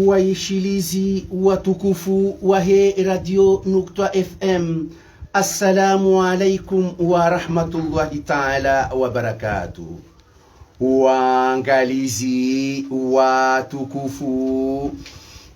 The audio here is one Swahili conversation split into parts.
waishilizi watukufu wa he radio Nukta FM, assalamu alaikum wa rahmatullahi ta'ala wa barakatuh. Waangalizi watukufu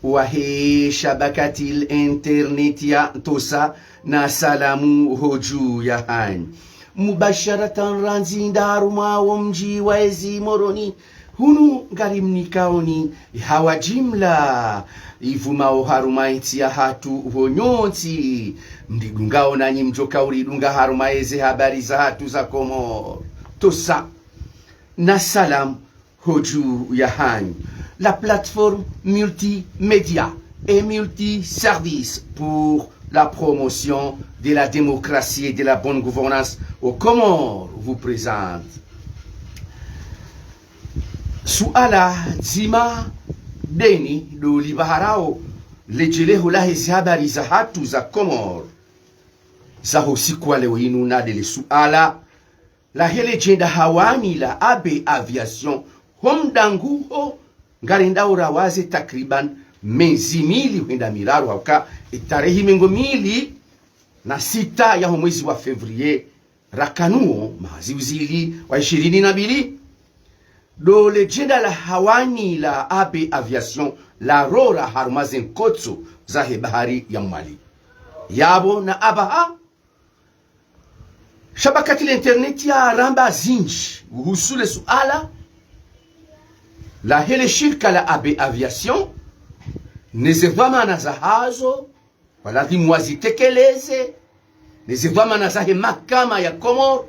wa he shabakatil internet ya Tosa, na salamu hoju ya hani mubasharatan ranzinda haruma wa mji wa ezi moroni hunu ngarimnikaoni hawa jimla ivumao haruma inti ya hatu honyonti mdidungao nanyi mjoka uridunga haruma eze habari za hatu za Komor Tosa na salam hoju ya hani, la plateforme multimédia et multiservice pour la promotion de la démocratie et de la bonne gouvernance aux Comores vous présente suala zima deni do libaharao lejeleho la hizi habari za hatu za Comores za usiku wa leo inu na dele suala la hele jenda hawani la AB Aviation homdanguho ngarinda urawaze takriban mezi mili huenda miraru hauka tarehe mingo mili na sita ya mwezi wa Fevrier rakanuo maziuzili wa 22 do legenda la hawani la AB Aviation la rora harumazen kotso za bahari ya Mali yabo na abaha shabakati l'internet ya ramba zinji uhusule suala la hele shirika la AB Aviation nezevama na zahazo wala dhimu wazitekeleze, nezevama na zahe makama ya Komor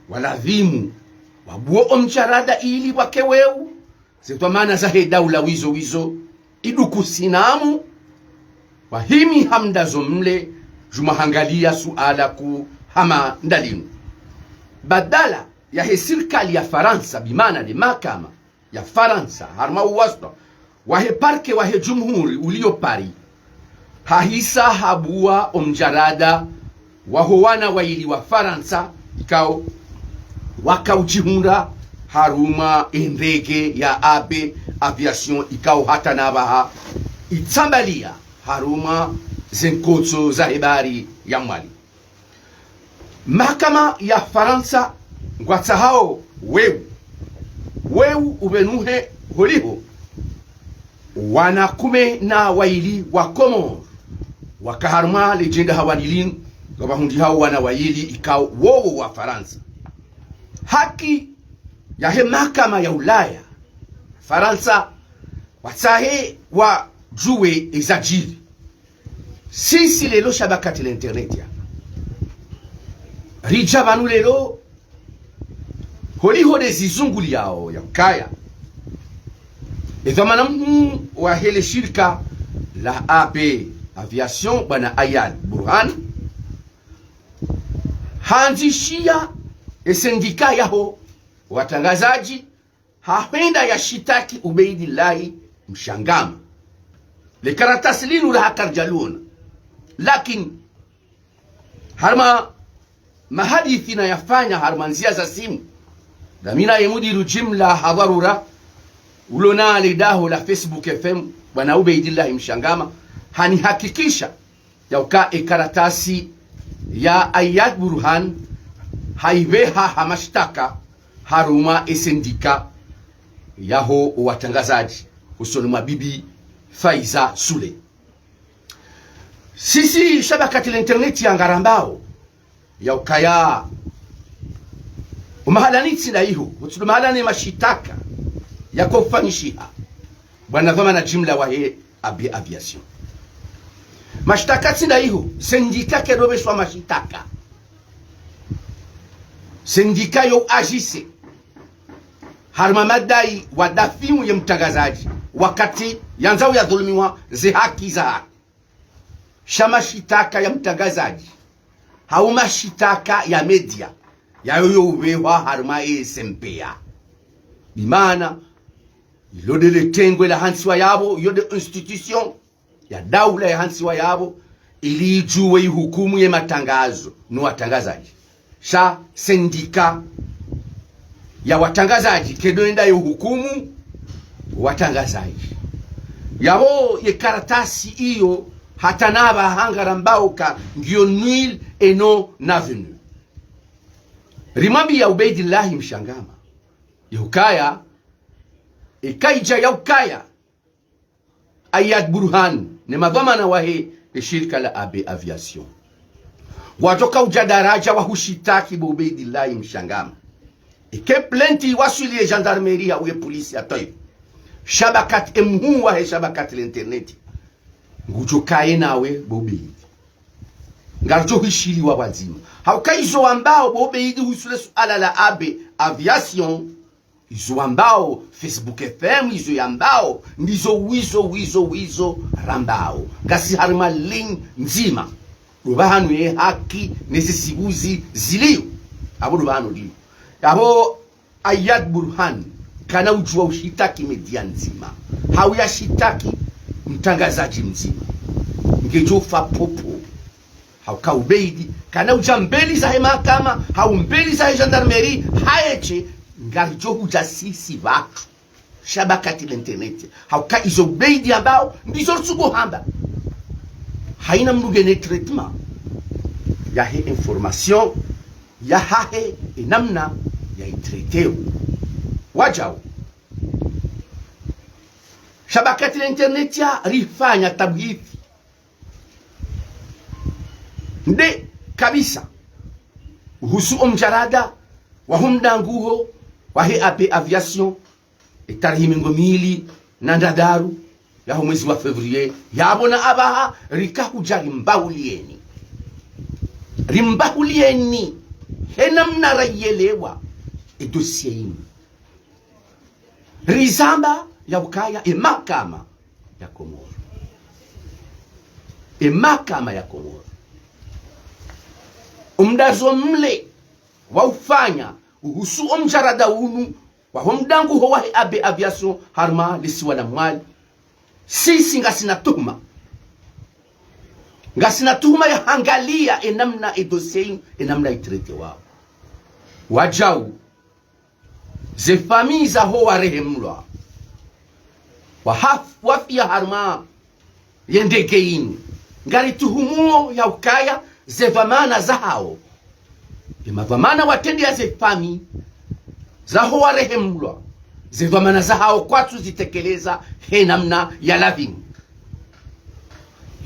wala dhimu wabuo omcharada ili wakeweu, zevama na zahe daula wizo wizo iduku sinamu wahimi hamda zomle jumahangalia suala ku hama ndalinu badala ya he sirkali ya Faransa bimana de makama ya Faransa harma uwasta wahe parke wahe jumhuri ulio Paris hahisa habua omjarada wahowana waili wa Faransa ikao wakaujihunda haruma endege ya AB Aviation ikao hata nabaha itambalia haruma zenkotso za hebari ya Mali. Mahakama ya Faransa ngwatsa hao weu ubenuhe holiho wanakume na waili wa Komor wakaharma legenda hawanilin gabahundi hao wana waili ikao wowo wa Faransa haki ya he mahakama ya Ulaya Faransa watsahe wa juwe ezajiri sisi lelo shabakati l'internet ya rijabanu lelo holiho de zizunguli yao ya kaya ezamana wa hele shirika la AB Aviation bana Ayad Burhan hanzishia esendika yaho watangazaji hapenda ya shitaki Ubaidillahi Mshangama le karatasi linu la hakarjaluna lakini harma mahadithi na yafanya harmanzia za simu damina yemudiru jimla hadharura ulona lidaho la Facebook FM bwana Ubaidillahi Mshangama hani hakikisha ya uka karatasi ya Ayad Burhan haiveha hamashtaka haruma esendika yaho watangazaji usoni mabibi Faiza Sule. Sisi shabakati l'internet ya ngarambao ya ukaya umahalanitsi na iho utumahalani mashitaka ya kufanyishiha bwana vama na jimla wa he AB Aviation mashtaka tsinda iho sendika kedobeshwa mashitaka sendika yo agise harma madai wadafimu ya mtangazaji wakati yanzao ya dhulumiwa ze haki za shamashitaka ya mtangazaji hauma shitaka ya media ya yoyo ubewa harma SMPA bimana ilode le tengwe la hansiwa yabo yode institution ya daula ya hansiwa yabo ili juwe hukumu ya matangazo no watangazaji sha sendika ya watangazaji kedoenda yo hukumu watangazaji yabo ye karatasi iyo hatanaba hangara mbauka ngio nil eno navenu rimambi ya Ubaidillahi mshangama yukaya ikaija yaukaya Ayad Burhan ni madhamana wahe shirika la AB Aviation watoka ujadaraja wa hushitaki bu Ubaidillahi mshangama ike plenti wasuli gendarmerie ou polisi atoy shabakat emhu wa shabakat l'internet nguchokaye nawe bobeidi ngarjo hishili wa wazima haukaizo ambao bobeidi husule suala la AB Aviation izo ambao Facebook FM izo ambao ndizo wizo rambao gasi harima ling nzima rubahanu ye haki nesisibuzi zilio abo rubahanu dio abo Ayad Burhan kana ujua ushitaki media nzima hauya shitaki mtangazaji mzima ngejofa popo hauka Ubeidi kana ujambeli za mahakama haumbeli za gendarmerie haeche ngarijo ujasisi watu shabakati l'internet hauka izo Ubeidi ambao ndizo sugo hamba haina mnugene traitement ya he information ya hahe inamna ya itreteo wajao shabakati l'internet ya rifanya tabhithi nde kabisa uhusu mjarada wa humdanguho wa he AB Aviation itarihi mingomili na ndadaru ya mwezi wa Fevrier yabona abaha rikahuja rimbahulieni hena mnarayelewa edosieini rizamba ya ukaya emakama ya Komoro umdazo mle wa ufanya uhusu omjarada unu wa homdangu ho wa AB Aviation harma lisiwa na mwali sisi ngasina tuhuma ya hangalia enamna edosieini enamna itrete wao wajau ze famille za ho warehemlwa wafia harma yendegeini ngari tuhumuo ya ukaya ze vamana za hao imavamana watendi ya ze famille za ho warehemlwa ze vamana za hao kwatu zitekeleza he namna ya laving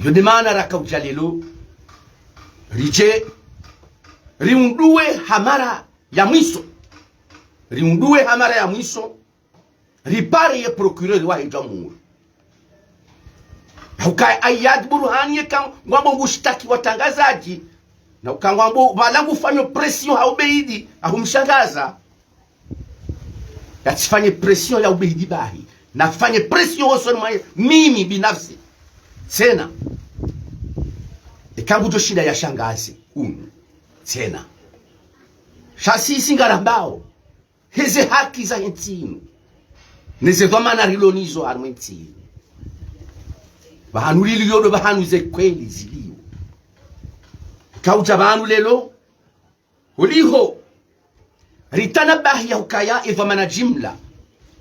yodemana raka ujalelo rije riundue hamara ya mwiso ripare ye procureur wa jamhuri haukai Ayad Burhan ye kan ngwambo ngushtaki watangazaji na ukangwambo balangu fanyo pression ha Ubeidi ahumshangaza yatifanye pression ya Ubeidi bahi na fanye pression osoni mimi binafsi tena ikangujo shida ya shangazi tena shasisi ngarambao heze haki za intinu neze vamana rilonizo harmentinu bahanu liliyodo bahanu ze kweli zilio kauja bahanu lelo uliho ritana bahi ya ukaya ivamana jimla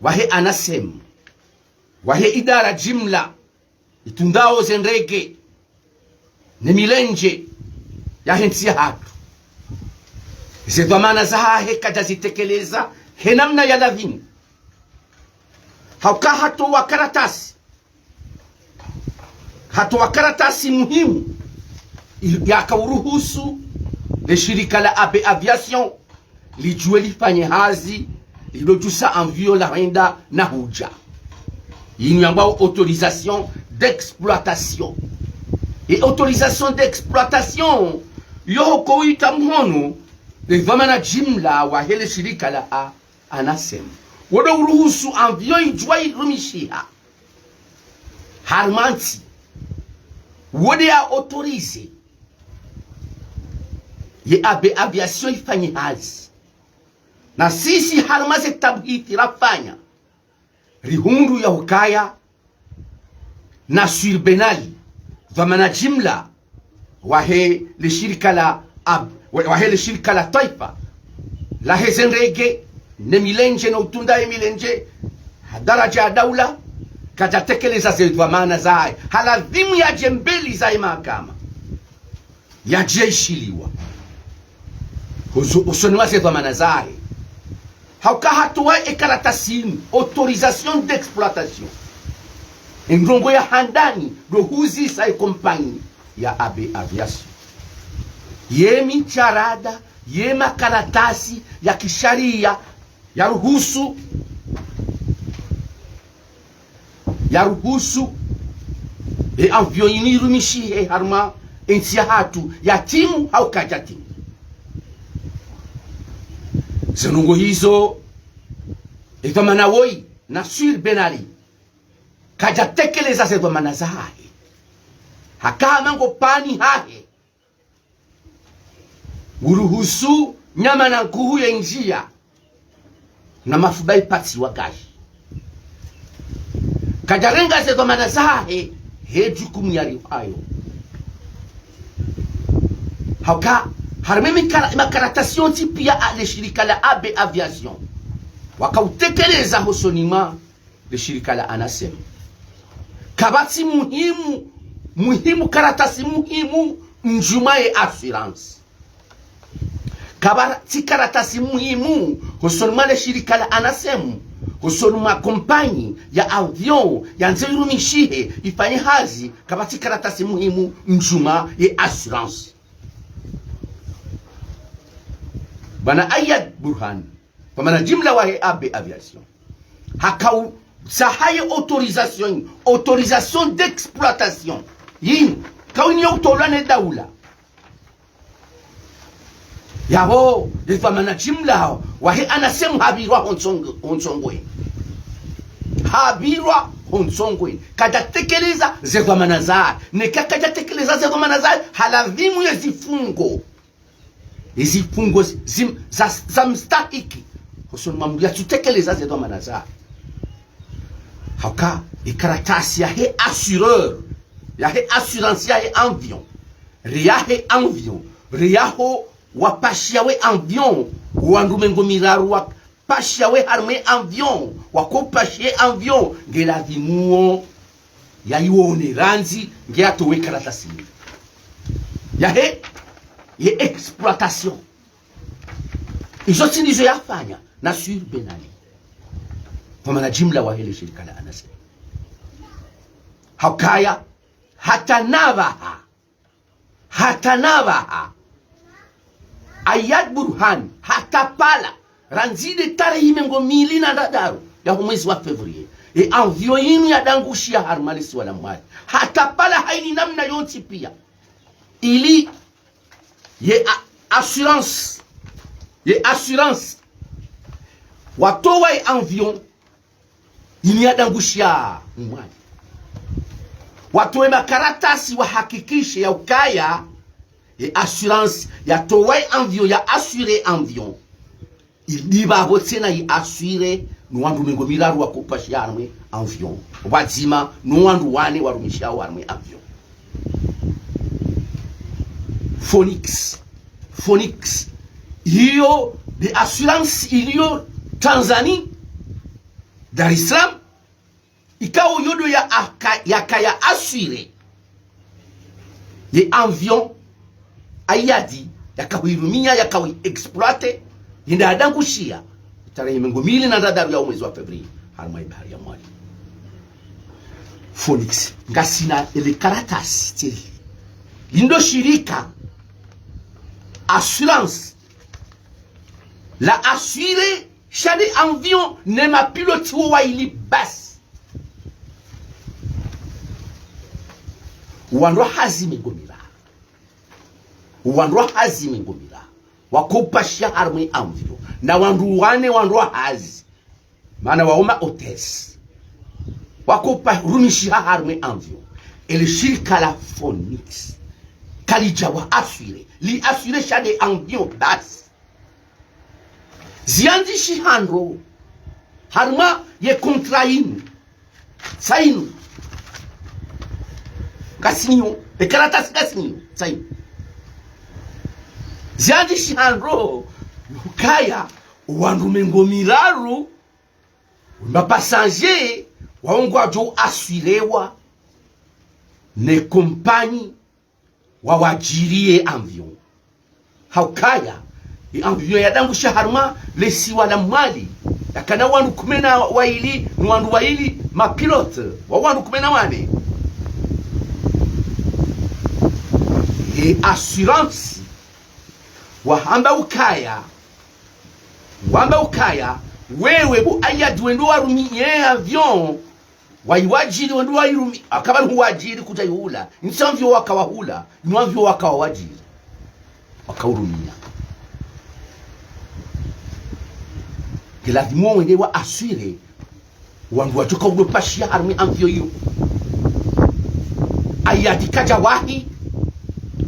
wahe anasem wahe idara jimla itundao zenrege ne milenje ya hensi hatu zedwamana za hahe kada zitekeleza henamna ya lavini hauka hatu wakaratasi muhimu yakauruhusu le shirika la AB Aviation lijue lifanye hazi lilojusa envio la renda na huja yinyambao autorisation d'exploitation et autorisation d'exploitation yoko ita mhono le vamana jimla wa hele shirika la anasem wodo uruhusu envio ijua irumishia harmanti wode ya autorize ye AB Aviation ifanye hazi na sisi harmaze tabhiti rafanya rihundu ya hukaya na surbenali vamana jimla wahe le shirika la taifa la hezenrege ne milenje na utunda milenje daraja ya daula kajatekeleza zedwamana zaye haladhimu ya jembeli zaye mahakama ya jeishiliwa usoniwa zedwamana zaye hauka hatuwa ekaratasimu autorisation d'exploitation ndongo ya handani rohuzi sa kompanyi ya AB Aviation yemi charada yema karatasi ya kisharia ya ruhusu avion inirumishihe harma ensia hatu ya timu au kaja timu zinungo hizo ikamana woi na sur benali kaja tekeleza zedo manazahe hakama ngo pani hahe uruhusu nyama na nkuhu ya njia na mafubai pati wagashi kajarenga zedo manazahe he jukumu yari hayo hauka harmemi makaratasi pia ale shirika la AB Aviation wakautekeleza hosonima le shirika la ANASEM kabati muhimu karatasi muhimu njumaye assurance kabati karatasi muhimu hosonima le shirika la ANASEM hosonima kompanyi ya avion ya nzeirumishihe ifanye hazi kabati karatasi muhimu njuma ye assurance bana Ayad Burhan pamana jimla wa AB Aviation hakau sahaye autorisation d'exploitation yin kawini autolane daula yabo pamana jimla wa ANASEM habirwa honsongwe kada tekeleza zedwamana za neka kada tekeleza zedwamana za haladhimu ya zifungo za mstahiki husuni mambu ya tutekeleza zedwamana za hauka ikaratasi ya he assureur ya he assurance ya he avion riyaho wapashiawe avion wandumengo miraru wapashiawe harme avion wakopashie avion ngeladhimuo ya iwone ranzi nge atowe karatasi ya he ye exploitation izo tinizo yafanya na sur benali kwa maana jimla wa hili shirika la ANASEM haukaya hatanabaha Ayad Burhan hatapala ranzide tarehe mengo mili na dadaru ya mwezi wa Februari avion yinu ya dangushia harmalisi wala mwali hatapala haini namna yonti pia ili ye assurance watowa avion yinu ya dangushia mwali watowe makaratasi wahakikishe ya ukaya et assurance ya towa avion ya assurer avion idiba botsena yi assurer nuwandu mengo milaru wakopashia arme avion wazima nuwandu wane warumishia arme avion Phoenix hiyo de assurance iliyo Tanzania Dar es Salaam ikao yodo ya kaya assurer ye avion ayadi yakawirumia yakawi exploite yinda adangushia tarehe mengo mili na dadaru ya mwezi wa Februari harma ibahari ya mwali Phoenix ngasina ele karatasi tiri lindo shirika assurance la assurer chaque avion ne ma pilote wa ili bas wandwa hazimi ngomira wakopashia arme avion na wandu wane wandwa hazi maana waoma hotels wakopa rumishia arme avion ele shirika la Phoenix kalijawa li assurer chaque avion bas zianzi shihandro harma ye contrain sainu kasinyo dekaratas kasinyo sainu zianzi shihandro ukaya wandu mengo miraru mapassager waongwa jo asurewa ne kompani wawajirie avion haukaya avion ya dangu shaharma lesi wala mwali yakana wanu kumena waili ni wandu waili mapilote wa wanu kumena wane assurance wahamba ukaya wewe bu ayadi wendo warumi ye avion waiwajiri wendo wairumi akaba huwajiri kutayula nsamvyo wakawahula nwavyo wakawajiri wakawurumia kilazimo wende wa assurer wandu watoka udopashia harmi amvyo yu ayadi kajawahi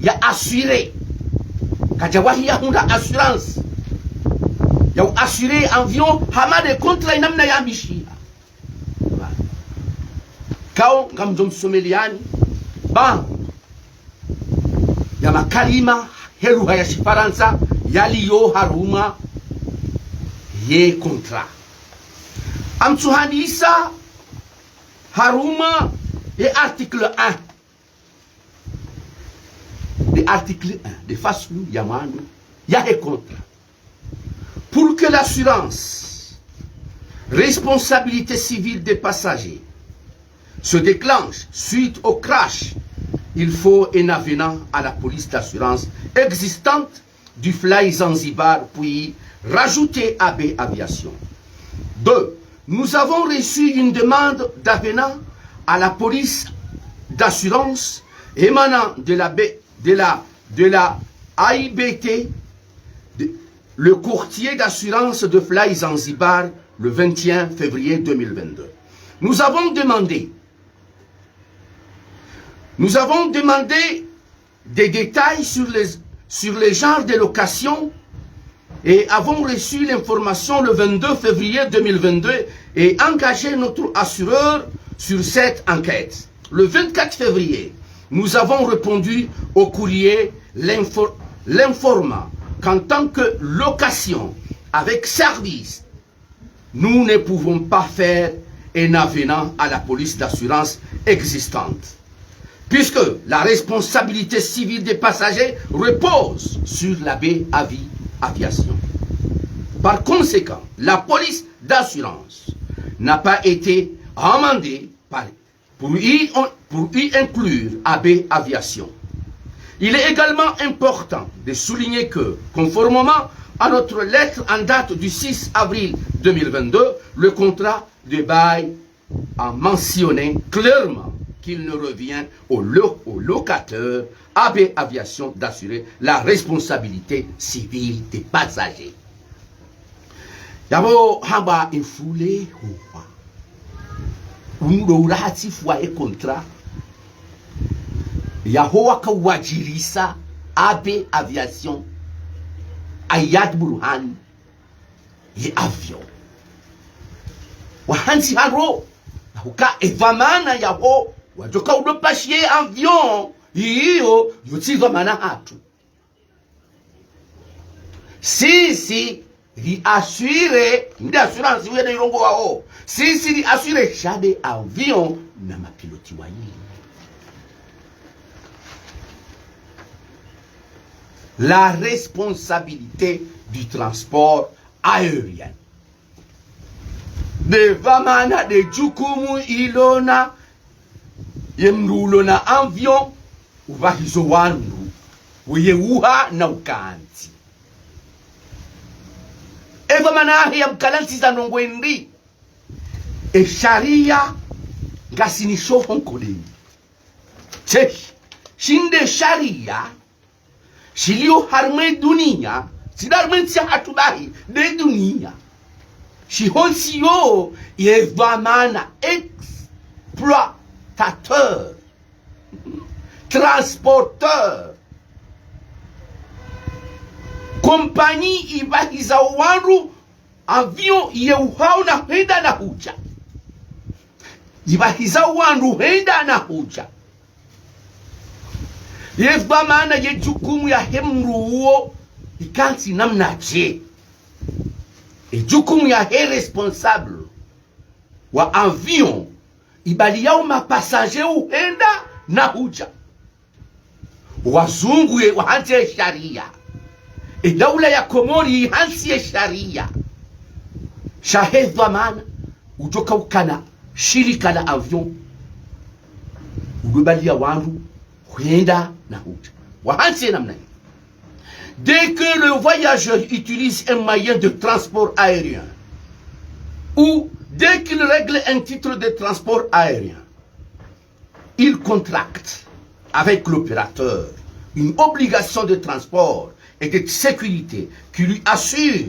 ya assurer kajawahi ya hunda assurance ya assurer avion hamade kontra inamna ya mishia kao ngamjom someliani bang ya makalima heruha ya shifaransa yaliyo haruma ye kontra amtuhanisa haruma et article 1 de article 1 de façon yamano ya et contre pour que l'assurance responsabilité civile des passagers se déclenche suite au crash, il faut un avenant à la police d'assurance existante du Fly Zanzibar puis rajouter AB Aviation. 2. Nous avons reçu une demande d'avenant à la police d'assurance émanant de la AIBT, le courtier d'assurance de Fly Zanzibar, le 21 février 2022. Nous avons demandé des détails sur les genres de location et avons reçu l'information le 22 février 2022 et engagé notre assureur sur cette enquête. Le 24 février, nous avons répondu au courrier l'informant qu'en tant que location avec service, nous ne pouvons pas faire un avenant à la police d'assurance existante, puisque la responsabilité civile des passagers repose sur l'AB Aviation. Par conséquent, la police d'assurance n'a pas été amendée pour y inclure AB Aviation. Il est également important de souligner que, conformément à notre lettre en date du 6 avril 2022, le contrat de bail a mentionné clairement qu'il ne revient au locateur AB Aviation d'assurer la responsabilité civile des passagers. D'abord, hamba infoulé huwa. Unurati fwa e contrat. Yahowa kawajirisa AB Aviation Ayad Burhan ye avion. Wahansi haro. Huka evamana yaho. Wajoka udopashie avion. Hiyo yutiva mana hatu. Sisi li assure ndi assurance wene irongo wao. Sisi li assure shade avion na mapiloti wa hili. La responsabilité du transport aérien. De vamana de jukumu ilona yemrulona avion uvahizo wandu uyeuha na ukanti. Eva manahi ya mkalanti za nongwendi e sharia ngasinisho honkodeni. Chesh shinde sharia shilio harme dunia sidarmentia hatubahi de dunia shihonsiyo yevamana exploitateur transporteur compagnie ibahiza wandu avion yeuhau na henda na huja ibahiza wandu henda na huja yeva maana ye jukumu ya hemru huo ikansi namna je e jukumu ya he responsable wa avion ibali yao mapasaje uenda na huja. Wazungu wahansi sharia. Daula ya Komori hansi sharia. Shahedwa mana ujoka ukana shirika la avion ulibalia wandu huenda na huja. Wahansi namna. Dès que le voyageur utilise un moyen de transport aérien ou dès qu'il règle un titre de transport aérien, il contracte avec l'opérateur une obligation de transport et de sécurité qui lui assure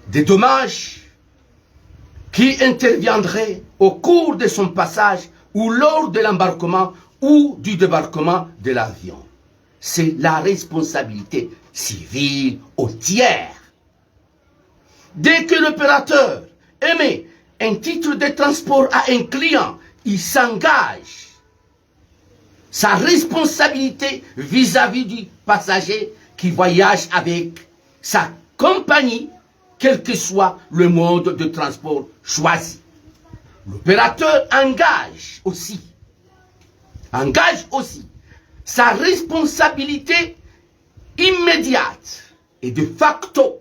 des dommages qui interviendraient au cours de son passage ou lors de l'embarquement ou du débarquement de l'avion. C'est la responsabilité civile entière. Dès que l'opérateur émet un titre de transport à un client, il s'engage sa responsabilité vis-à-vis du passager qui voyage avec sa compagnie, quel que soit le mode de transport choisi. L'opérateur engage aussi sa responsabilité immédiate et de facto.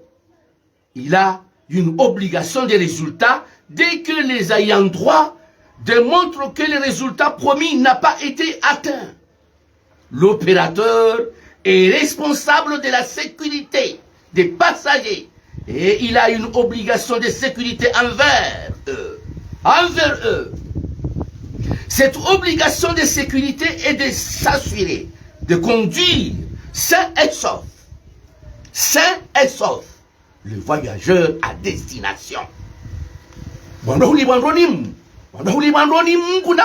Il a une obligation de résultat dès que les ayants droit démontrent que le résultat promis n'a pas été atteint. L'opérateur est responsable de la sécurité des passagers et il a une obligation de sécurité envers eux. Cette obligation de sécurité est de s'assurer de conduire sain et sauf le voyageur à destination. Wanahuli Mungu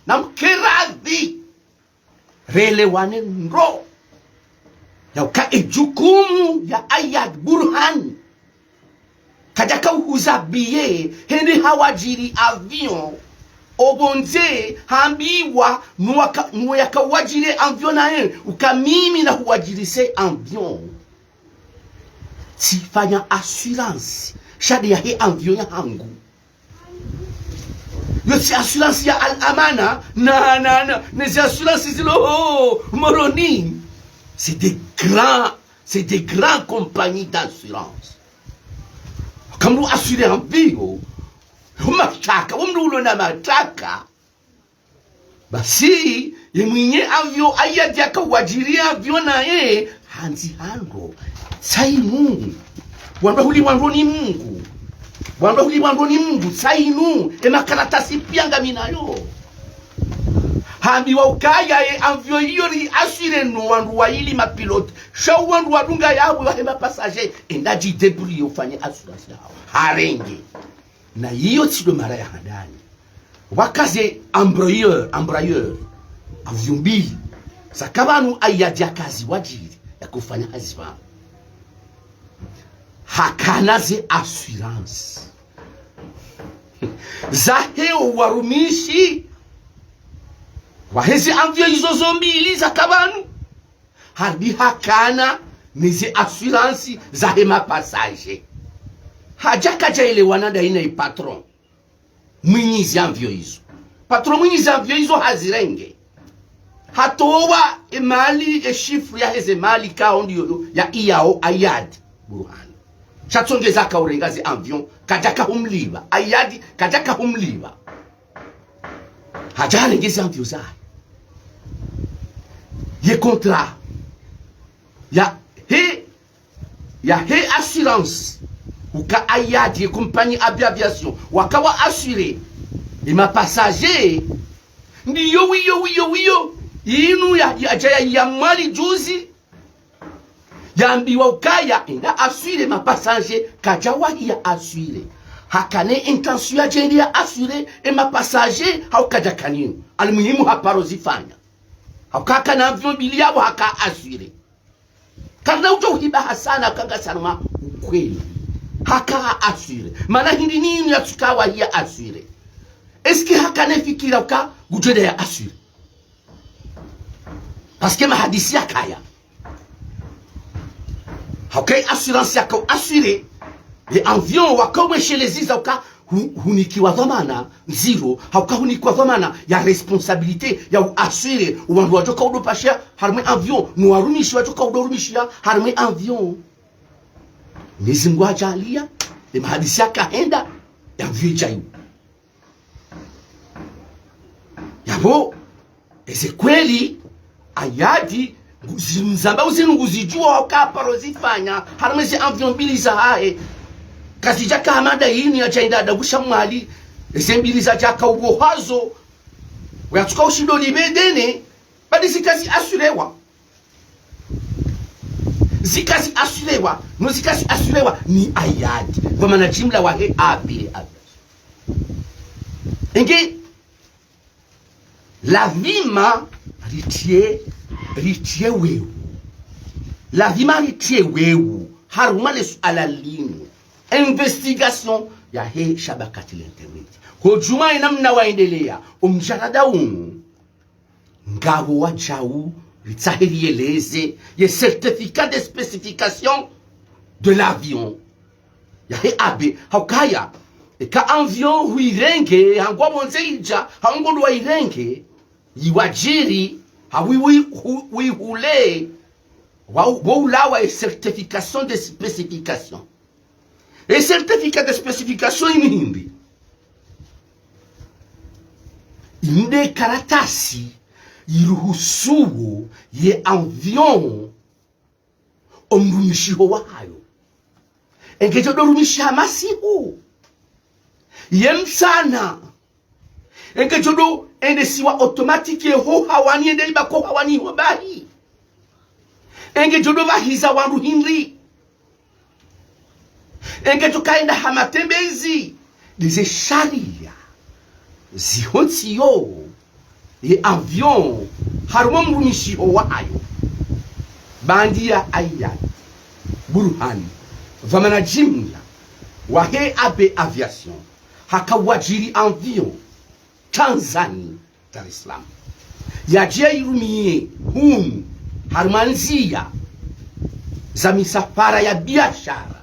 namkeradhi relewane nro ya uka ejukumu ya ayat burhan kajaka uhuzabie hende hawajiri avion obonze hambiwa nuwaka wajire avion na ukamimi na huwajirise avion sifanya assurance shadi ya he avion ya hangu yosi assurance ya al-amana les assurances zilo moroni c'est des grands compagnies d'assurance comme nous assurer un bio umachaka umdulo na mataka basi yemwenye avion ayaje akawajiria avion na hanzi hango sainu wandahuli wandoni Mungu sainu emakaratasi pianga minayo hambi wa ukaya avion yori assurer no wandu wa ili mapilote show wandu wadunga yabo wa hema passager endaji debris ufanye assurance yao harenge na hiyo tido mara ya hadani wakaze embrayeur avion mbili sakabanu ayaja kazi wajiri ya kufanya azifa hakanaze assurance zaheo warumishi wahezi avion hizo zombili zakabanu harbi hakana nize assurance zahema passage hajaka ile wanada ina patron mwinyizi avion hizo patron mwinyizi avion hizo hazirenge hatowa emali chiffre ya heze mali kaondio ya iao ayad burhan chatsongeza kaurengazi avion kajaka humliba ayadi kajaka humliba hajale ngezi avion za ye contrat ya he assurance uka ayadi ye compagnie aviation wakawa assurer et ma passager ndiyo wiyo inu ya mali juzi yambiwa ukaya inda assurer ma passager kajawa ya assurer hakane intention ya jeni ya assurer et ma passager haukaja kaninu almuhimu haparozifanya haukaka na avion bili yabo haka assurer kana utohiba hasana kanga salama ukweli haka assurer mana hindi nini ya tukawa ya assurer eski haka nefikira uka gujede ya assurer parce que ma hadisi ya kaya okay assurance yako assurer les avions wa comme chez les isauka hunikiwa dhamana zero haukahunikiwa dhamana ya responsabilité ya assurer wandu watoka udopashia harme avion no warumishi watoka udorumishia harme avion Mwenyezi ajalia mahadisi akaenda ya vijayu yabo ese kweli ayadi zimzamba uzinunguzijua wakaparo zifanya harme zi avion mbili za hae kasi jaka hamada yini ya chainda dagusha mwali esembili za jaka ugohazo watuka ushido libedene badi zikazi asurewa no zikazi asurewa ni ayadi kwa maana jimla wa he abi enge lazima ritie wewe lazima ritie wewe haruma lesu alalini investigation ya he shabakati l'internet hujuma inamna waendelea umjarada umu ngabo wa jau ritahirieleze ye certificat de spécification de l'avion ya he abe haukaya ka avion huirenge hangwa bonzeija hangondo wa irenge yiwajiri hawi hule wa ulawa certification de spécification. Et certificat de spécification inihindi inde karatasi iruhusuwo ye avion omrumishiho wayo engejo dorumisha masihu yemsana engejo do endesiwa automatique ho hawani ende bako hawani ho bahi engejo do bahiza wandu hindi enge tukaenda hamatembezi dize sharia zihontiyo ye avion haruma mrumishiho wayo bandia ayat burhani vamana jimla wahe abe aviation hakawajiri avion Tanzania Dar es Salaam yajia irumie harumanzia za misafara ya biashara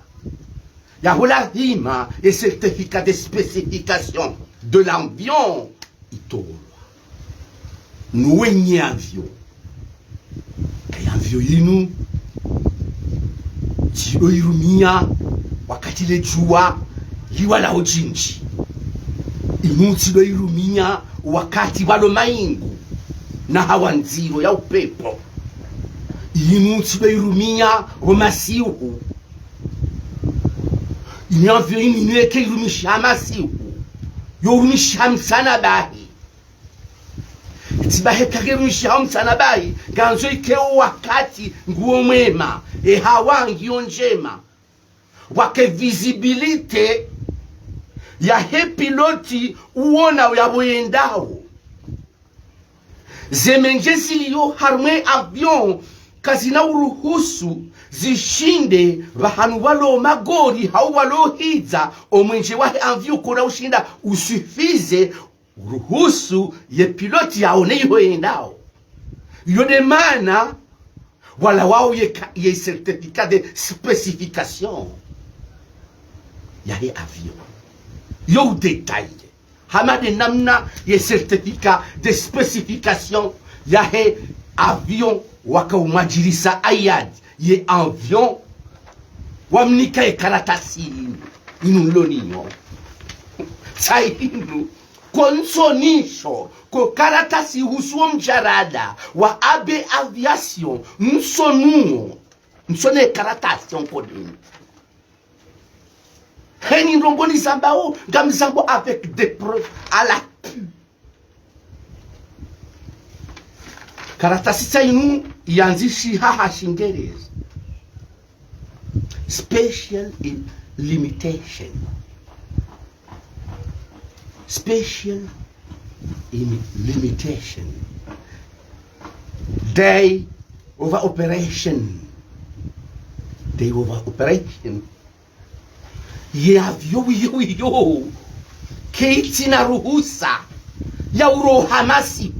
ya hulazima et certificat de spécification de l'avion itolwa nuwenye avion kaya avion yinu jido irumia wakati le jua liwa la ojinji inu jido irumia wakati walo maingu na hawanziro ya upepo inu jido irumia wamasiuhu Inavyo ineke irumisha masihu yorumisha msana bahi itibahe kagerumisha msana bahi ganzo ikeo wakati nguo mwema hawangi onjema wake visibilite ya he piloti uona uyaboyendao zemenjesi liyo harme avion kazina uruhusu zishinde bahanu walo magori hau walo hiza omwenje wahe avion kuna ushinda usufize uruhusu ye piloti yaone iho endao yode mana wala wao ye certificat de spécification ya he avion yo detail hamade namna ye certificat de spécification ya he avion waka umajirisa ayad ye avion wamnika karatasi inu loninyo sainu konsonisho ko karatasi husuo mjarada wa abe aviation nsone karatasi onkodini heni rongoni zambao gamzambo avec des preuves à l'appui. Karatasi sainu yanzishi haha shingereza special limitation day of operation yo keiti na ruhusa ya urohamasi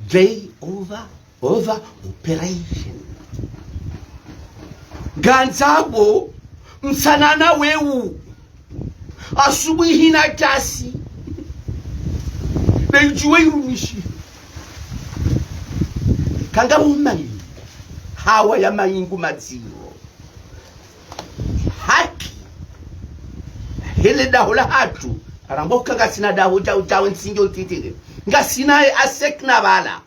day over operation ganzabo msanana weu asubuhi na kasi bejuwe irumishi kanga umai hawa ya maingu maziro haki hele dahola hatu aramboka ngasina daho jawo nsinjo titire ngasina asekna bala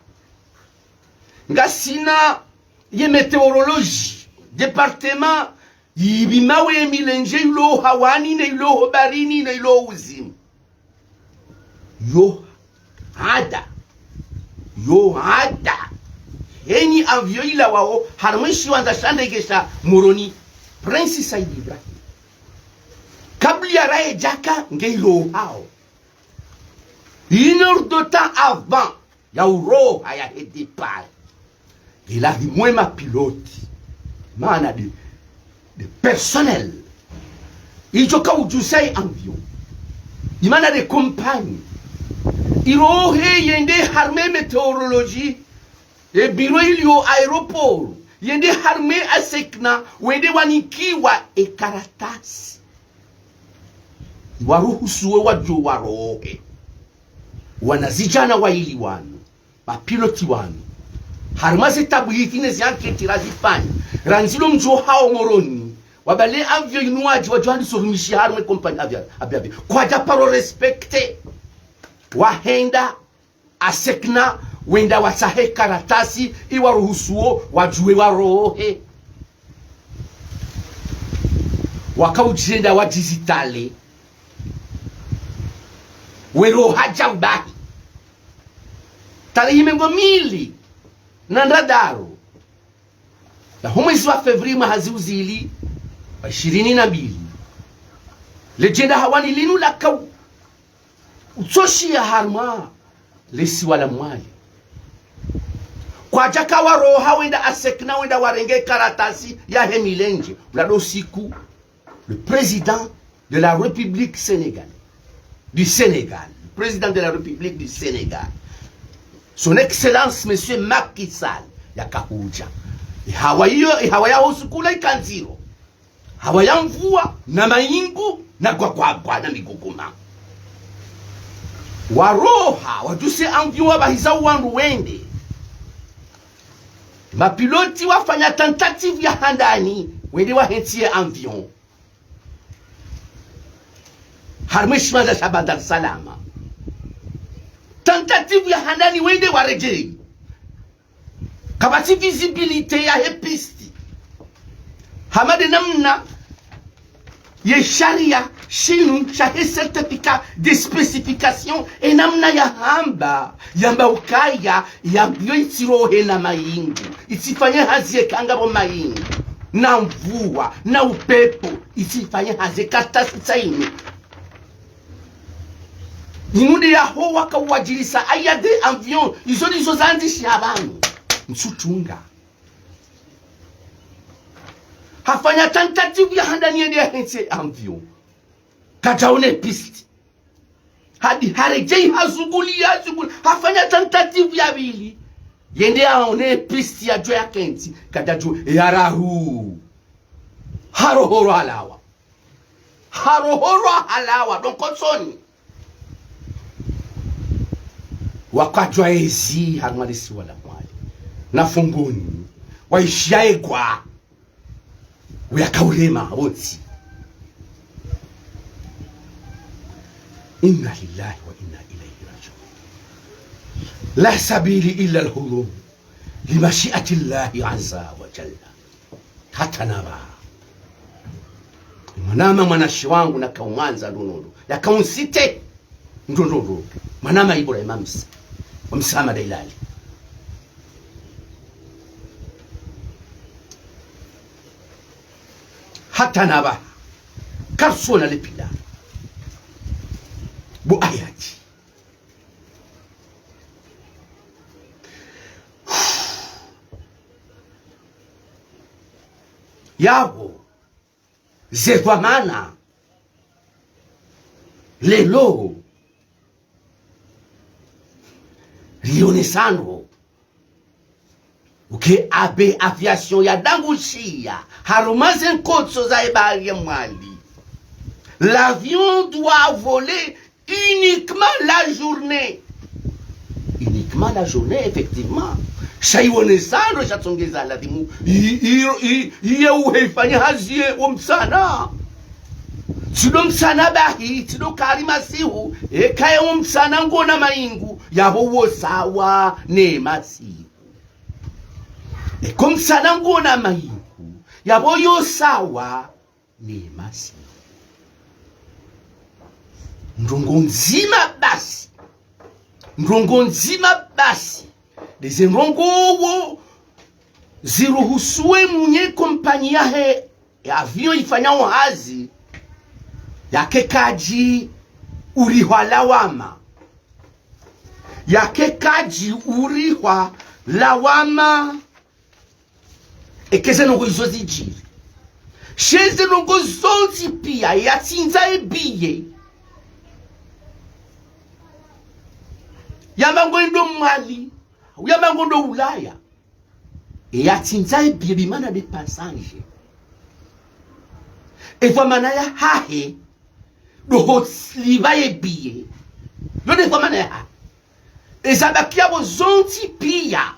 ngasina ye meteorologie département yibimawe milenje ilo hawani na ilo barini na ilo uzimu yo hada henyi avyo ila wao harmwishi wanza shande gesha moroni Prince Said Ibrahim kabli ya rae jaka ngeilo hao 1 heure de temps avant ya uro haya départ il a dit moi ma pilote mana de personnel il joka ujusai avion imana de compagnie iro he yende harme météorologie e biro ilio aéroport yende harme asekna wende wanikiwa e karatasi waruhusuwe wajua warohe wanazijana wa ili wanu mapiloti wanu harmaze tabu hitine zianketi razifanya ranzilo mjo hao moroni wabale avyo inuaji wajuhandi sorumishi harme kompani avyo kwa japaro respecte wahenda asekna wenda wasahe karatasi iwaruhusuo wajue warohe wakaujenda wa digitale wero haja ubahi tarehe mengo mili na ndadaro na mwezi wa Februari mahaziuzili wa 22 legenda hawani linu lakau utsoshi ya harma lesi wala mwali kwa jaka waroha wenda asekna wenda warenge karatasi ya hemilenje ulado siku le président de la République sénégalaise du Sénégal, le président de la République du Sénégal, son excellence monsieur Macky Sall yakahuja hawaya hosukula ikanziro hawaya mvua na maingu na kwa na migogoma waroha wajuse amviwa bahiza wandu wende mapiloti wafanya tentative ya handani wende wahentie avion harmeshima za Shabandar Salama tentative ya handani wende warejei kabati visibilité ya hepisti hamade namna ye sharia shinu shahe certificat de spécification et namna ya yamba ukaya yambyo itirohe na maingu itifanye hazie kangabo maingu na mvua na upepo itifanye hazie katasi tsaini Nimude ya ho waka wajirisa ayade avion izo zandishi abantu msutunga hafanya tentative ya handani yende hense avion kataone piste hadi harejei hazuguli hafanya tentative ya bili yende aone piste ya jo ya kenti kadaju yarahu harohoro halawa donkonsoni wakajwa ezi harmalisi wala mwali na funguni waishiae kwa uyakaulema woti inna lillahi wa inna ilayhi rajiun la sabili illa alhurum limashiati llahi azza wa jalla hata naba manama mwanashi wangu na kaumanza ndonondo ya kaunsite ndonondo manama Ibrahim Amsa wamsama dailali hata naba karsona lepila bu ayati yabo zevamana lelo rionesano ke abe aviation ya dangushia harumaze nkotso za bahari ya Mwali. L'avion doit voler uniquement la journée. Uniquement la journée, effectivement. Shaiwone sando shatongeza ladimu. Iye uhefanya hazie umsana. Tido msana bahi, tido karima sihu. Kaya umsana ngona maingu. Yabo wosawa ne masihu. Kumsana ngona maingu. Yabo yosawa ne masihu. Ndrongo nzima basi deze ndrongo ziruhusue mwenye kompani yahe ya avion ifanyao hazi yake kaji urihwa lawama ekeze nongo izo zijiri sheze nongo zonzi pia yatinza ebiye yamango ndo Mali yamango ndo Ulaya yatinza ebirimana de passage evamana ya hahe do hotliva ebiye yo de vamana ya ezabakia bozonti pia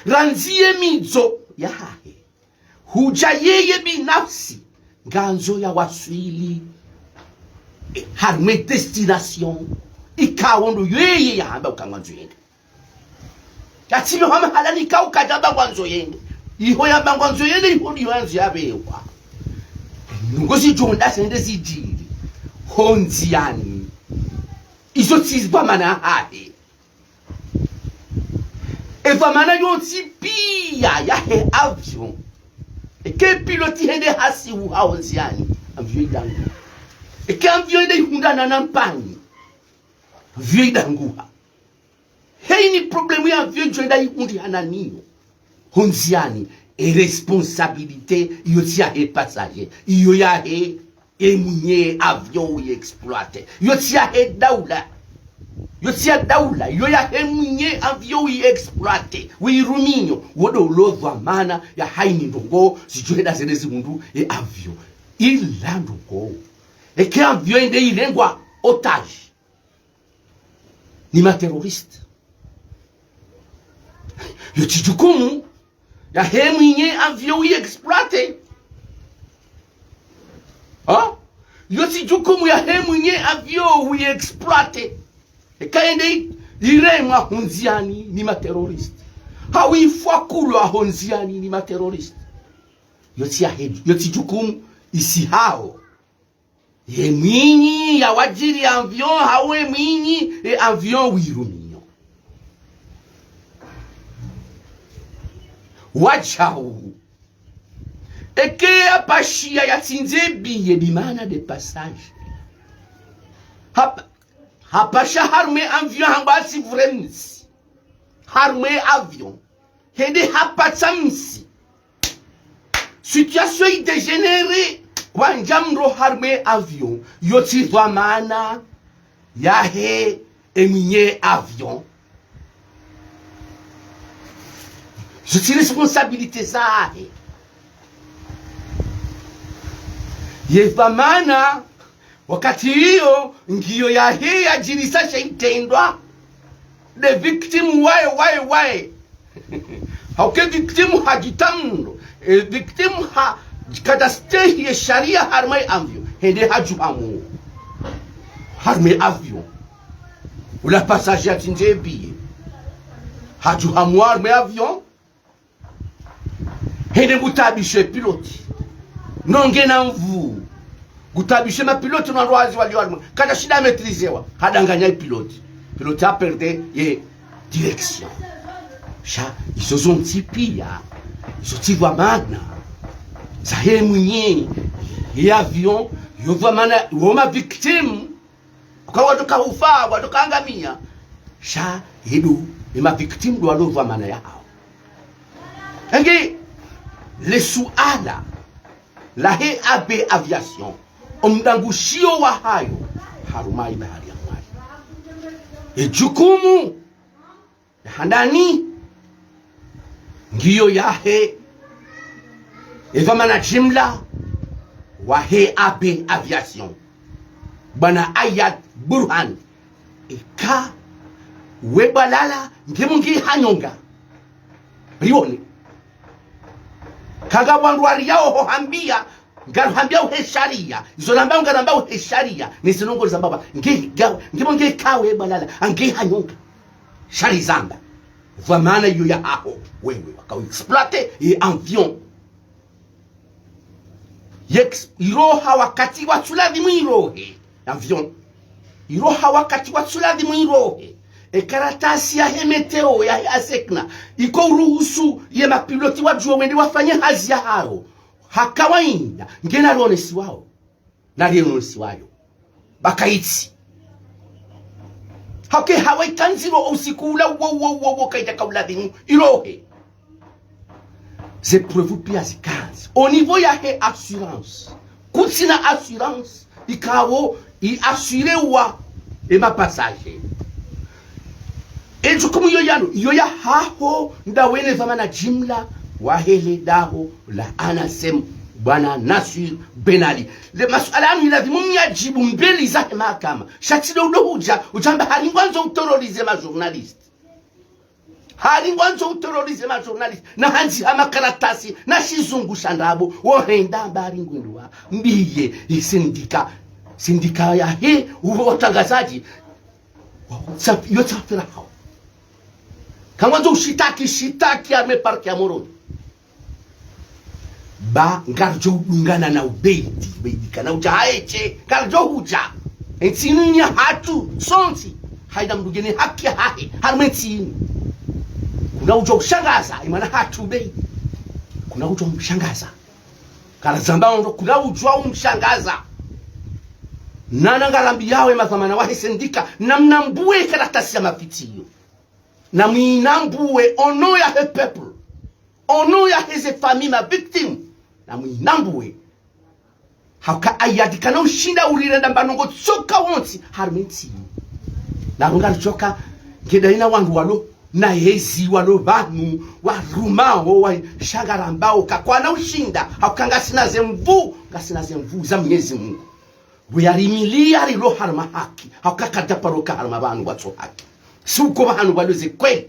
ranzie mizo ya hahe huja yeye binafsi ganzo ya waswili harme destination ikawondo yeye ya hamba ukanganzo yende yatilo hama halani ka ukajaba kwanzo yende iho ya bangwanzo yende iho yanzu yabewa ngozi jonda sende sijiri honziani iso tizba mana hahe eva mana yonti pia ya he avion ke piloti hende hasi u honziani avion dangu ke avion de hundana nampani vieux danguha hei ni problème ya vieux joinda yikundi ananiyo honziani e responsabilité yotia he passager iyo ya he emunye avion yi exploiter yotia he daula yo ya he munye avion yi exploiter wi ruminyo wodo lodwa mana ya haini ndongo sijoenda zedezi mundu e avion ilando ko e ke avion inde ilengwa otage ni materoriste yo tijukumu ya hemwenye avion yi exploite yo tijukumu ya hemwenye avion yi exploite kaende iremwa honziani ni materoriste hawi fakulo honziani ni materoriste yo tijukumu isi hao ye mwinyi ya wajiri avion hawe mwinyi avion wiruminyo wachao eke apashia ya tinze biye dimana de passage hapasha harume avion hambasi vremsi harume avion hende hapatsamsi situation yi dégénérée wanjamro harme avion yoti vamana yahe eminye avion yoti responsabilité zahe yevamana wakati hiyo ngiyo yahe ajirisasha itendwa de victim wae hauke victim hajitamno victim ha kada stay ya sharia harmai avion hende haju hamu harmai avion ula passager tinje biye haju hamu harmai avion hende gutabishe piloti nonge na mvu gutabishe ma piloti na roazi wali harmai kada shida maîtrisewa hadanganya piloti a perdre ye direction sha isozonti pia isotivwa magna zahe mwenye ya avion yova mana woma victim kwa watoka ufa watoka angamia sha hedu ma victim do alova mana yao ngi le suala la he abe aviation omdangushio wa hayo harumai bahari ya Mwali jukumu handani ngiyo yahe evamana jimla wa he abe aviation bana Ayat Burhan eka webalala ngimungi hanyonga rione kaga wandu yao hambia ngaruhambia uhe sharia izo namba ngaramba uhe sharia nisinongo za baba ngimungi kawe balala angi hanyonga shari zamba vamana yu ya aho wewe wakawa exploite e avion iroha wakati wa tulavi mwirohe avion iroha wakati wa tulavi mwirohe karatasi ya hemeteo ya asekna iko ruhusu ye mapiloti wa juo wende wafanye hazi ya haro hakawainda ngena ronesi wao na ronesi wayo bakaitsi hake hawaitanziro usikula wo kaita kauladinu irohe zepreuve pia zikazi au niveau ya he assurance kutsina assurance ikawo i assurer wa e ma passager ejo komu yo ya haho ndawene zamana jimla wa hele daho la anasem bwana Nasir Benali le masuala ni lazima myajibu mbele za mahakama shatilo udohuja ujamba halingwanzo uterrorize ma journalist halingwanzo uterrorize ma journalist na hanzi amakaratasi na shizungu shandabo wohenda mbari ngwindwa mbiye sindika ya he uwatangazaji yotafira hao kangwanzo ushitaki ameparki ya moroni ba ngarjo dungana na ubeidi kana ujaeche ngarjo huja entinya hatu sonti haida mdugene haki hahi harmetini kuna ujo kushangaza imana hatu beidi kuna ujo mshangaza kala zamba ndo kuna ujo umshangaza nana ngarambi yawe mazamana wahe sendika namnambue karatasi ya mapitio na mwinambue ono ya he people ono ya heze famille ma victime na mwinambue hauka ayadika na ushinda urirenda mbanongo tsoka wonsi harmenti na runga choka ngedaina wangu walo na hezi walo vanu wa rumao wa shagarambao kakwana ushinda hauka ngasina zemvu za Mwenyezi Mungu buyarimilia rilo harma haki hauka kadaparoka harma banu watso haki suko bahanu baloze kweli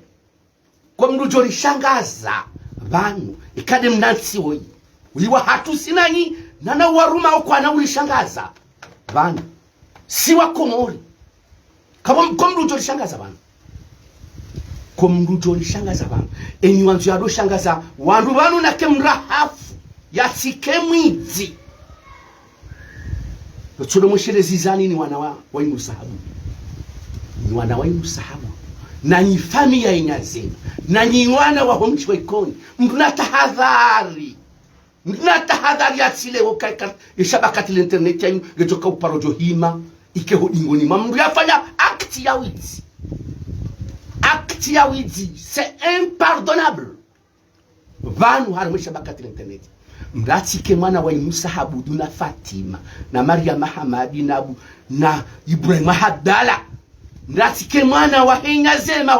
kwa mnujori shangaza vanu ikade mnansi woi uliwa hatu sinanyi nana waruma okwana ulishangaza vanu siwa komori kwa mnujori shangaza vanu kwa mnujori shangaza vanu enyi wanzu yado shangaza wandu vanu na kemrahafu ya sikemwizi Tsudo mshirezi zani ni wana wa inusahabu ni wana wa inusahabu na ni familia inyazema na ni wana wa homchi wa ikoni mduna tahadhari atile wakaika ishabakati l'internet ya yu gejoka uparojo hima ike hodingoni mamdu yafanya akti ya wizi c'est impardonnable vanu harume shabakati l'internet mratike mwana wa inusahabu duna Fatima na Maria Mahamadi na Ibrahim Hadala mratike mwana wa Inyazema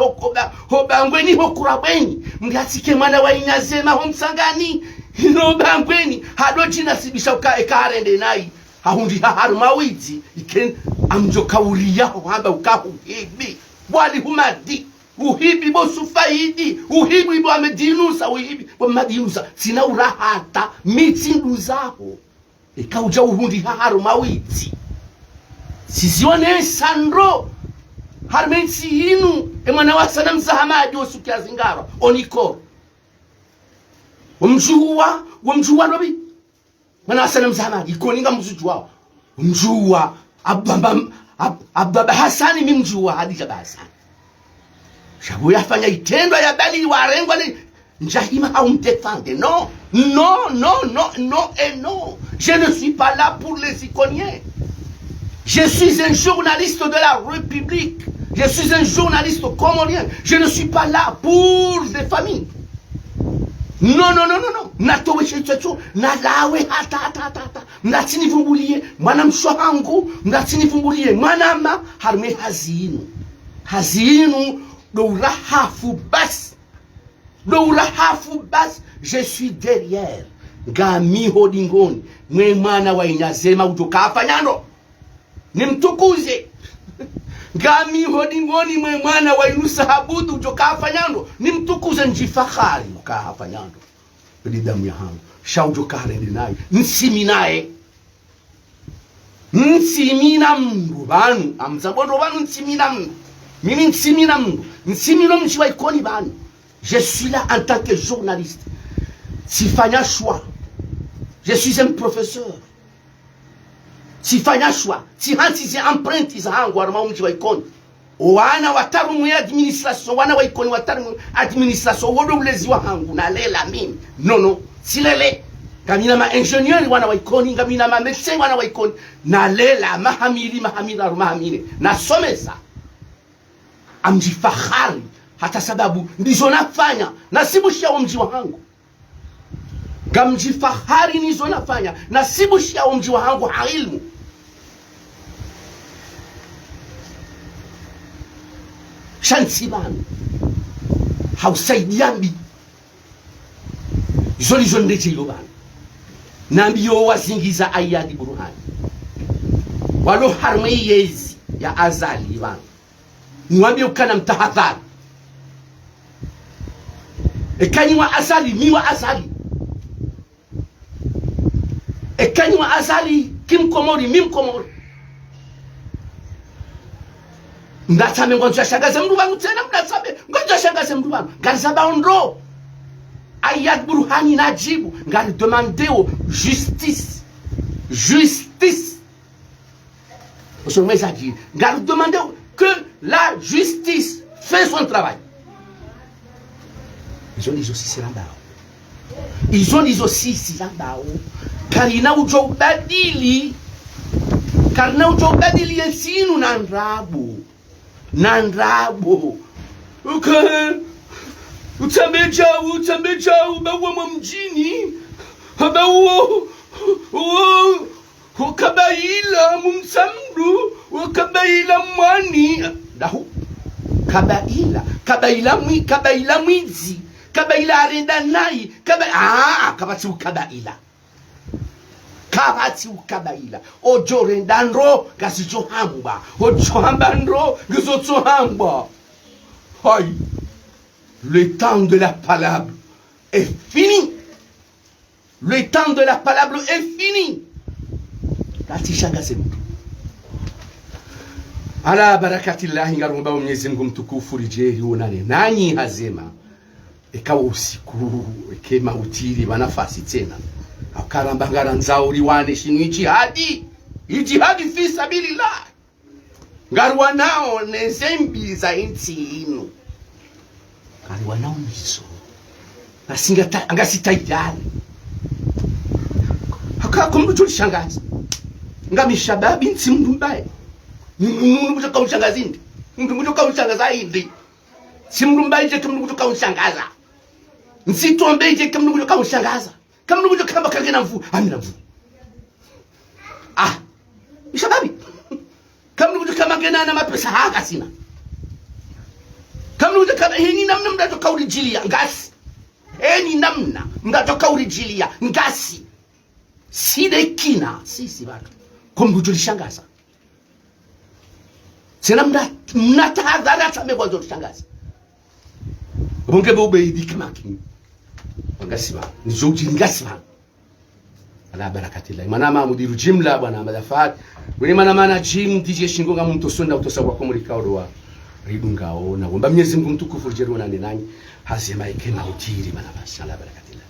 hobangweni hokurabweni mratike mwana wa Inyazema homsangani hinobangweni hadojina sibisha ukaekarende nai hahundi harumawizi iken amjokauriya hamba ukahuhibi wali humadi uhibi bosu faidi uhibi bo amedinusa uhibi bo madinusa sina urahata mitindu zaho ikauja uhundi harumawizi sizione sandro harmensi inu emana wasana mzahamadi osukia zingara oniko wamjuwa nobi mana wasana mzahamadi ikoninga mzujuwa mjuwa ababa Hasani mimjuwa Hadija Hasani shabu yafanya itendo ya bali warengwa ni njahima haumdefende non et non je ne suis pas là pour les iconiens. Je suis un journaliste de la République. Je suis un journaliste comorien. Je ne suis pas là pour les familles. Non. Natowe chechecho, nalawe hata. Mnatini vumbulie, mwana mshohangu, mnatini vumbulie, mwanama, harme hazinu. Hazinu, do rahafu basi. do urahafu basi je suis derrière ngami hodingoni mwe mwana wa inyazema utokafa nyando nimtukuze ngami hodingoni mwe mwana wa inusahabudu utokafa nyando nimtukuze njifahari ukafa nyando ili damu ya hangu shaujo kare naye nsiminae nsimina mndu banu amzabondo banu nsimina mndu mimi nsimina mndu nsimino mchiwa ikoni banu. Je suis là en tant que journaliste. Sifanya choix. Je suis un professeur. Sifanya choix. Si hansi zi empreinte za hangu arma mchiwa ikoni. Wana wataru mwe administration wana wa ikoni wataru administration wodo ulezi wa hangu na lela mimi. No. Silele. Kamina ma ingénieur wana wa ikoni, kamina ma médecin wana wa ikoni. Na lela mahamira mahamine. Na somesa. Amjifahari hata sababu ndizo nafanya nasibushia wa mji wangu. Gamjifahari ndizo nafanya nasibushia wa mji wangu hailmu. Shansi banu hausaidiambi zoli ndete ilo banu nambiyo wazingiza ayadi buruhani walo harme yezi ya azali banu niwambie ukana mtahadhari ekanyi wa azali miwa azali ekanyi wa azali kimkomori mimkomori ndatame ngonja shangaze mndu wangu tena mdatame ngonja shangaze mndu wangu garizaba ondro ayat buruhani najibu ngari demandeo justice osomeza dit ngari demandeo que la justice fait son travail. Ils ont dit aussi c'est là-bas. Ils ont dit aussi c'est là-bas. Karina ujo badili ensinu nandrabu. Okay. Utambejau bawa mjini. Bawa kabaila mumsamdu kabaila mwani dahu kabaila mwizi kabaila arenda nai kabati ukabaila ojo rendandro gasijo hamba ojo hambandro gizoto hamba. Hai, le temps de la palabre est fini. Le temps de la palabre est fini. Ala barakatillahi ngarumba Mwenyezi Mungu mtukufu rijeri unane nanyi hazema ikawa usiku ekema utiri banafasi tena akaramba ngaranzao liwane shinu ijihadi fi sabilillah ngarwa nao nezembi za inti ino ngarwa nao miso nasinga angasitaidani hakakumbucho shangazi ngamishababi nti mndu mbaye mndu kutoka ushangazindi mndu kutoka ushangaza hindi si mndu mbaye je mndu kutoka ushangaza nsitombe je mndu kutoka ushangaza kama mndu kutoka kamba kagena mvu amina mvu mishababi kama mndu kutoka magena na mapesa haka sina kama mndu kutoka hini namna mnatoka ulijilia ngasi hini namna mnatoka ulijilia ngasi side kina sisi bado kumbujulishangaza sena mnatahadhari atame kwa zote shangaza bonge bobe idikmaki ngasiba nizoji ngasiba ala barakatillahi manama mudiru jimla bwana madafat wini mana jim dije shingonga mtu sonda utosabwa kumulika odoa ridungao na gomba Mwenyezi Mungu mtukufu jerona nanyi hazima ikema utiri manama shala barakatillahi.